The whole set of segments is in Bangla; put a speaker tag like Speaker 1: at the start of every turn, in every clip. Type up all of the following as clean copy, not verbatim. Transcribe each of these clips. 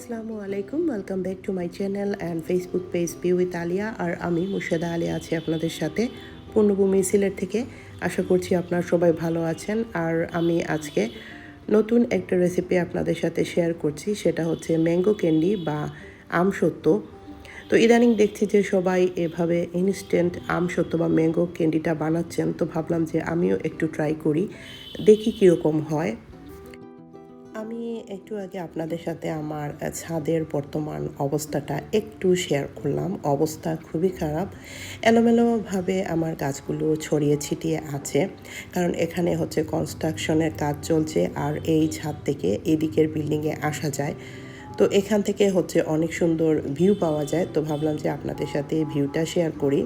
Speaker 1: আসসালামু আলাইকুম, welcome back to my channel and Facebook page be with Alia. আর আমি মুর্শেদা আলিয়া আছি আপনাদের সাথে পূর্ণভূমি সিলেট থেকে। আশা করছি আপনারা সবাই ভালো আছেন। আর আমি আজকে নতুন একটা রেসিপি আপনাদের সাথে শেয়ার করছি, সেটা হচ্ছে ম্যাঙ্গো ক্যান্ডি বা আমসত্ত্ব। তো ইদানিং দেখছি যে সবাই এভাবে ইনস্ট্যান্ট আমসত্ত্ব বা ম্যাঙ্গো ক্যান্ডিটা বানাচ্ছেন, তো ভাবলাম যে আমিও একটু ট্রাই করি, দেখি কীরকম হয়। আমি একটু আগে আপনাদের সাথে আমার ছাদের বর্তমান অবস্থাটা একটু শেয়ার করলাম। অবস্থা খুবই খারাপ, এলোমেলোভাবে আমার গাছগুলো ছড়িয়ে ছিটিয়ে আছে, কারণ এখানে হচ্ছে কনস্ট্রাকশনের কাজ চলছে আর এই ছাদ থেকে এদিকের বিল্ডিংয়ে আসা যায়। তো এখান থেকে হচ্ছে অনেক সুন্দর ভিউ পাওয়া যায়, তো ভাবলাম যে আপনাদের সাথে এই ভিউটা শেয়ার করি।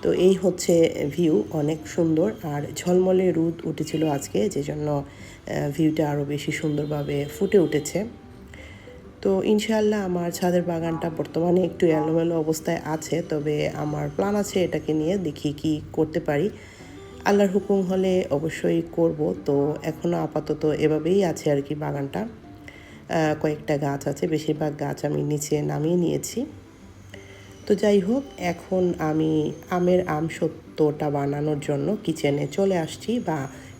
Speaker 1: তো এই হচ্ছে ভিউ, অনেক সুন্দর আর ঝলমলে রোদ উঠেছিল আজকে, যে জন্য ভিউটা আরও বেশি সুন্দরভাবে ফুটে উঠেছে। তো ইনশাআল্লাহ আমার ছাদের বাগানটা বর্তমানে একটু এলোমেলো অবস্থায় আছে, তবে আমার প্ল্যান আছে এটাকে নিয়ে, দেখি কি করতে পারি। আল্লাহর হুকুম হলে অবশ্যই করব। তো এখনও আপাতত এভাবেই আছে আর কি বাগানটা। কয়েকটা গাছ আছে, বেশিরভাগ গাছ আমি নিচে নামিয়ে নিয়েছি। তো যাই হোক, এখন আমি আমের আমসত্ত্বটা বানানোর জন্য কিচেনে চলে আসছি, বা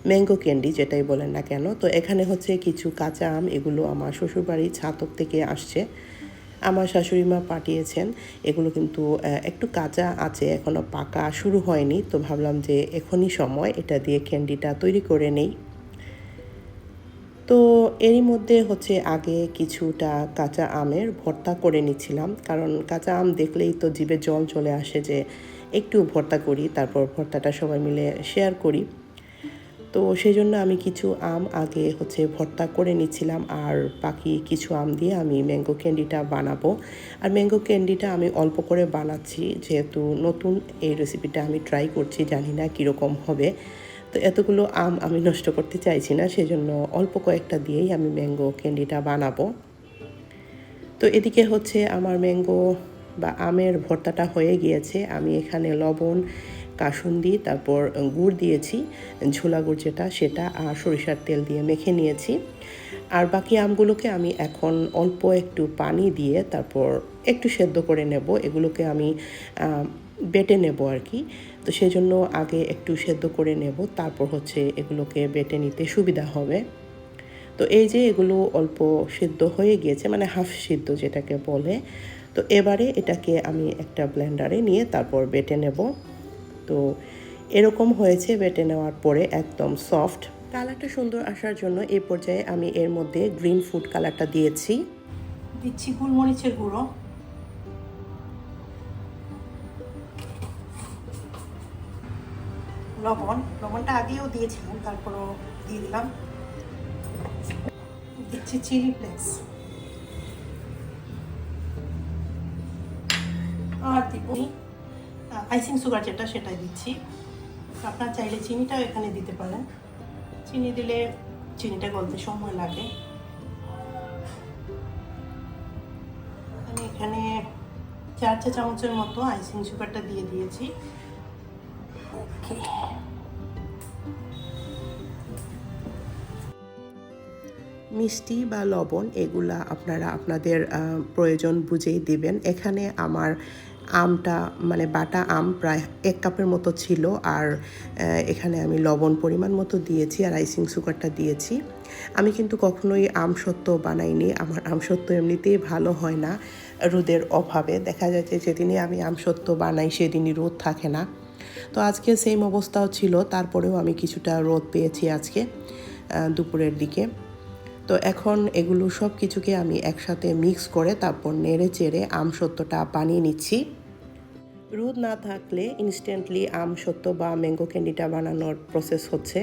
Speaker 1: ম্যাঙ্গো ক্যান্ডি যেটাই বলেন না কেন। তো এখানে হচ্ছে কিছু কাঁচা আম, এগুলো আমার শ্বশুরবাড়ির ছাতক থেকে আসছে, আমার শাশুড়ি মা পাঠিয়েছেন। এগুলো কিন্তু একটু কাঁচা আছে, এখনও পাকা শুরু হয়নি। তো ভাবলাম যে এখনই সময় এটা দিয়ে ক্যান্ডিটা তৈরি করে নেই। তো এরই মধ্যে হচ্ছে আগে কিছুটা কাঁচা আমের ভর্তা করে নিচ্ছিলাম, কারণ কাঁচা আম দেখলেই তো জিভে জল চলে আসে যে একটু ভর্তা করি, তারপর ভর্তাটা সবাই মিলে শেয়ার করি। তো সেই জন্য আমি কিছু আম আগে হচ্ছে ভর্তা করে নিচ্ছিলাম, আর বাকি কিছু আম দিয়ে আমি ম্যাঙ্গো ক্যান্ডিটা বানাবো। আর ম্যাঙ্গো ক্যান্ডিটা আমি অল্প করে বানাচ্ছি, যেহেতু নতুন এই রেসিপিটা আমি ট্রাই করছি, জানি না কীরকম হবে। তো এতগুলো আম আমি নষ্ট করতে চাইছি না, সেজন্য অল্প কয়েকটা দিয়েই আমি ম্যাঙ্গো ক্যান্ডিটা বানাবো। তো এদিকে হচ্ছে আমার ম্যাঙ্গো বা আমের ভর্তাটা হয়ে গিয়েছে। আমি এখানে লবণ, কাসুন্দি, তারপর গুড় দিয়েছি, ঝোলা গুড় যেটা, সেটা আর সরিষার তেল দিয়ে মেখে নিয়েছি। আর বাকি আমগুলোকে আমি এখন অল্প একটু পানি দিয়ে তারপর একটু সেদ্ধ করে নেব। এগুলোকে আমি বেটে নেব আর কি। তো সেই জন্য আগে একটু সেদ্ধ করে নেব, তারপর হচ্ছে এগুলোকে বেটে নিতে সুবিধা হবে। তো এই যে এগুলো অল্প সিদ্ধ হয়ে গিয়েছে, মানে হাফ সিদ্ধ যেটাকে বলে। তো এবারে এটাকে আমি একটা ব্লেন্ডারে নিয়ে তারপর বেটে নেব। তো এরকম হয়েছে, বেটে নেওয়ার পরে একদম সফট। কালারটা সুন্দর আসার জন্য এই পর্যায়ে আমি এর মধ্যে গ্রিন ফুড কালারটা দিচ্ছি গোলমরিচের গুঁড়ো, লবণটা আগেও দিয়েছিলাম, তারপরও দিয়ে দিলাম। দিচ্ছি চিলি ফ্লেক্স, আর দিব আইসিং সুগার যেটা, সেটাই দিচ্ছি। আপনার চাইলে চিনিটাও এখানে দিতে পারেন, চিনি দিলে চিনিটা গলতে সময় লাগে। আমি এখানে 4 চা চামচের মতো আইসিং সুগারটা দিয়ে দিয়েছি। ওকে, মিষ্টি বা লবণ এগুলা আপনারা আপনাদের প্রয়োজন বুঝেই দিবেন। এখানে আমার আমটা, মানে বাটা আম প্রায় 1 কাপের মতো ছিল, আর এখানে আমি লবণ পরিমাণ মতো দিয়েছি আর আইসিং সুগারটা দিয়েছি। আমি কিন্তু কখনোই আমসত্ত্ব বানাইনি, আমার আমসত্ত্ব এমনিতেই ভালো হয় না রোদের অভাবে। দেখা যায় যে যেদিনই আমি আমসত্ত্ব বানাই সেদিনই রোদ থাকে না। তো আজকে সেম অবস্থাও ছিল, তারপরেও আমি কিছুটা রোদ পেয়েছি আজকে দুপুরের দিকে। তো এখন এগুলো সব কিছুকে আমি একসাথে মিক্স করে তারপর নেড়ে চেড়ে আমসত্ত্বটা বানিয়ে নিচ্ছি। রোদ না থাকলে ইনস্ট্যান্টলি আমসত্ত্ব বা ম্যাঙ্গো ক্যান্ডিটা বানানোর প্রসেস হচ্ছে,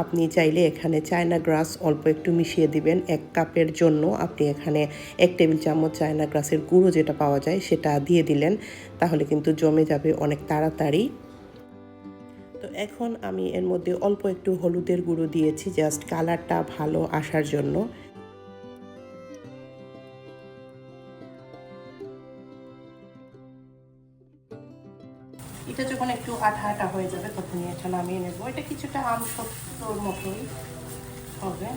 Speaker 1: আপনি চাইলে এখানে চায়না গ্রাস অল্প একটু মিশিয়ে দিবেন। 1 কাপের জন্য আপনি এখানে 1 টেবিল চামচ চায়না গ্রাসের গুঁড়ো যেটা পাওয়া যায় সেটা দিয়ে দিলেন, তাহলে কিন্তু জমে যাবে অনেক তাড়াতাড়ি। তো এখন আমি এর মধ্যে অল্প একটু হলুদের গুঁড়ো দিয়েছি, জাস্ট কালারটা ভালো আসার জন্য। এটা যখন একটু আঠা আঠা হয়ে যাবে তখন এটা নামিয়ে নেব। এটা কিছুটা আমসত্ত্বর মতোই হবে।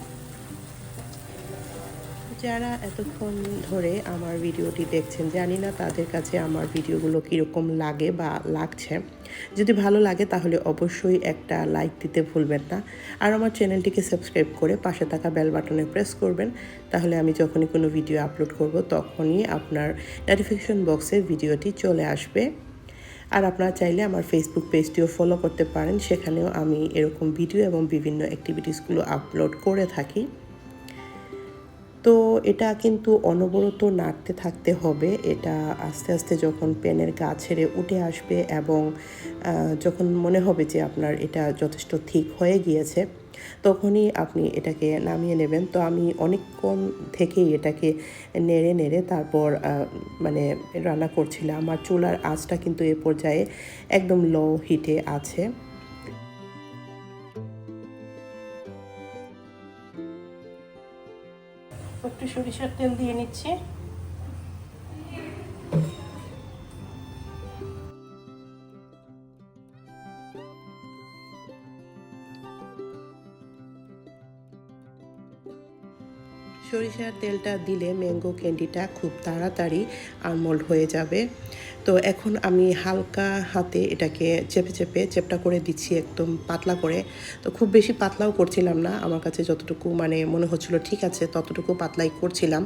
Speaker 1: যারা এতক্ষণ ধরে আমার ভিডিওটি দেখছেন, জানি না তাদের কাছে আমার ভিডিওগুলো কীরকম লাগে বা লাগছে। যদি ভালো লাগে তাহলে অবশ্যই একটা লাইক দিতে ভুলবেন না। আর আমার চ্যানেলটিকে সাবস্ক্রাইব করে পাশে থাকা বেল বাটনে প্রেস করবেন। তাহলে আমি যখনই কোনো ভিডিও আপলোড করব তখনই আপনার নোটিফিকেশন বক্সে ভিডিওটি চলে আসবে। আর আপনারা চাইলে আমার ফেসবুক পেজটিও ফলো করতে পারেন, সেখানেও আমি এরকম ভিডিও এবং বিভিন্ন অ্যাক্টিভিটিসগুলো আপলোড করে থাকি। তো এটা কিন্তু অনবরত নাড়তে থাকতে হবে। এটা আস্তে আস্তে যখন প্যানের গা ছেড়ে উঠে আসবে এবং যখন মনে হবে যে আপনার এটা যথেষ্ট ঠিক হয়ে গিয়েছে, তখনই আপনি এটাকে নামিয়ে নেবেন। তো আমি অনেকক্ষণ থেকেই এটাকে নেড়ে নেড়ে তারপর মানে রান্না করছিলাম। আমার চুলার আঁচটা কিন্তু এ পর্যায়ে একদম লো হিটে আছে। একটু সরিষার তেল দিয়ে নিচ্ছি। সরিষার তেলটা দিলে ম্যাঙ্গো ক্যান্ডিটা খুব তাড়াতাড়ি আনমোল্ড হয়ে যাবে। তো এখন আমি হালকা হাতে এটাকে চেপে চেপে চেপটা করে দিচ্ছি একদম পাতলা করে। তো খুব বেশি পাতলাও করছিলাম না, আমার কাছে যতটুকু মানে মনে হচ্ছিল ঠিক আছে ততটুকু পাতলাই করছিলাম।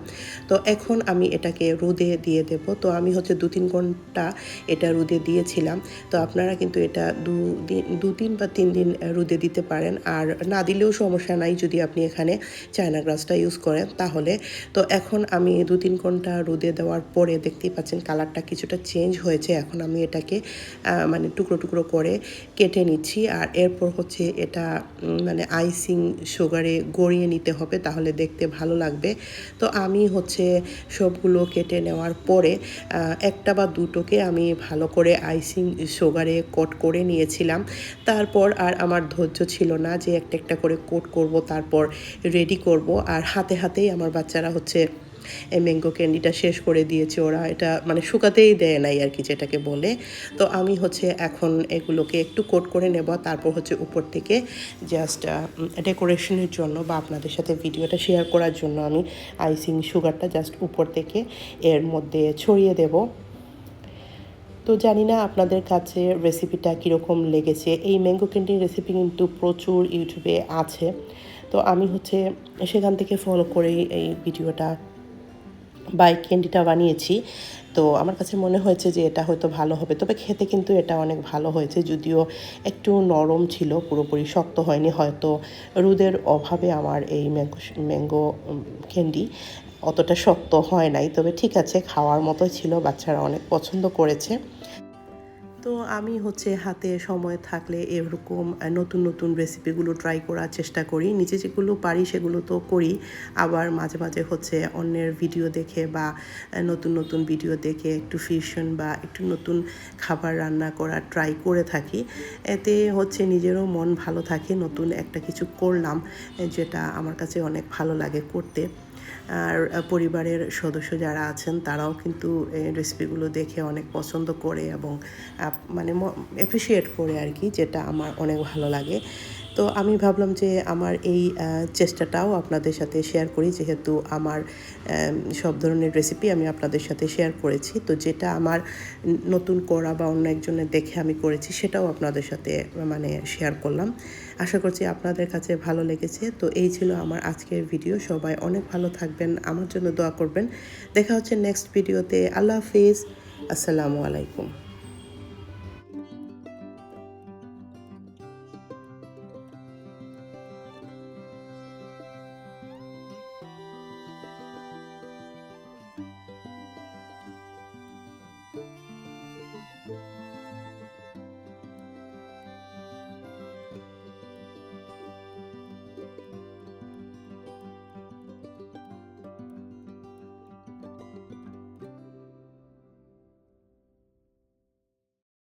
Speaker 1: তো এখন আমি এটাকে রোদে দিয়ে দেব। তো আমি হচ্ছে 2-3 ঘন্টা এটা রোদে দিয়েছিলাম। তো আপনারা কিন্তু এটা 2 দিন বা 3 দিন রোদে দিতে পারেন। আর না দিলেও সমস্যা নাই যদি আপনি এখানে চায়না গ্রাসটা ইউজ করেন তাহলে। তো এখন আমি 2-3 ঘন্টা রোদে দেওয়ার পরে দেখতেই পাচ্ছেন কালারটা কিছুটা চেঞ্জ হয়েছে। এখন আমি এটাকে মানে টুকরো টুকরো করে কেটে নিচ্ছি। আর এরপর হচ্ছে এটা মানে আইসিং সুগারে গড়িয়ে নিতে হবে, তাহলে দেখতে ভালো লাগবে। তো আমি হচ্ছে সবগুলো কেটে নেওয়ার পরে একটা বা দুটোকে আমি ভালো করে আইসিং সুগারে কোট করে নিয়েছিলাম। তারপর আর আমার ধৈর্য ছিল না যে একটা একটা করে কোট করব, তারপর রেডি করব। আর হাতে হাতেই আমার বাচ্চারা হচ্ছে এই ম্যাঙ্গো ক্যান্ডিটা শেষ করে দিয়েছে। ওরা এটা মানে শুকাতেই দেয় নাই আর কি, যেটাকে বলে। তো আমি হচ্ছে এখন এগুলোকে একটু কোট করে নেব, তারপর হচ্ছে উপর থেকে জাস্ট ডেকোরেশনের জন্য বা আপনাদের সাথে ভিডিওটা শেয়ার করার জন্য আমি আইসিং সুগারটা জাস্ট উপর থেকে এর মধ্যে ছড়িয়ে দেব। তো জানি না আপনাদের কাছে রেসিপিটা কীরকম লেগেছে। এই ম্যাঙ্গো ক্যান্ডির রেসিপি কিন্তু প্রচুর ইউটিউবে আছে। তো আমি হচ্ছে সেখান থেকে ফলো করেই এই ভিডিওটা বা এই ক্যান্ডিটা বানিয়েছি। তো আমার কাছে মনে হয়েছে যে এটা হয়তো ভালো হবে। তবে খেতে কিন্তু এটা অনেক ভালো হয়েছে, যদিও একটু নরম ছিল, পুরোপুরি শক্ত হয়নি। হয়তো রোদের অভাবে আমার এই ম্যাঙ্গো ক্যান্ডি অতটা শক্ত হয় নাই। তবে ঠিক আছে, খাওয়ার মতো ছিল, বাচ্চারা অনেক পছন্দ করেছে। তো আমি হচ্ছে হাতে সময় থাকলে এরকম নতুন নতুন রেসিপিগুলো ট্রাই করার চেষ্টা করি। নিজে যেগুলো পারি সেগুলো তো করি, আবার মাঝে মাঝে হচ্ছে অন্যের ভিডিও দেখে বা নতুন নতুন ভিডিও দেখে একটু ফিউশন বা একটু নতুন খাবার রান্না করার ট্রাই করে থাকি। এতে হচ্ছে নিজেরও মন ভালো থাকে, নতুন একটা কিছু করলাম যেটা আমার কাছে অনেক ভালো লাগে করতে। আর পরিবারের সদস্য যারা আছেন তারাও কিন্তু এই রেসিপিগুলো দেখে অনেক পছন্দ করে এবং মানে অ্যাপ্রিসিয়েট করে আর কি, যেটা আমার অনেক ভালো লাগে। তো আমি ভাবলাম যে আমার এই চেষ্টাটাও আপনাদের সাথে শেয়ার করি, যেহেতু আমার সব ধরনের রেসিপি আমি আপনাদের সাথে শেয়ার করেছি। তো যেটা আমার নতুন করা বা অন্য একজনের দেখে আমি করেছি সেটাও আপনাদের সাথে মানে শেয়ার করলাম। আশা করছি আপনাদের কাছে ভালো লেগেছে। তো এই ছিল আমার আজকের ভিডিও। সবাই অনেক ভালো থাকবেন, আমার জন্য দোয়া করবেন। দেখা হচ্ছে নেক্সট ভিডিওতে। আল্লাহ হাফিজ, আসসালামু আলাইকুম।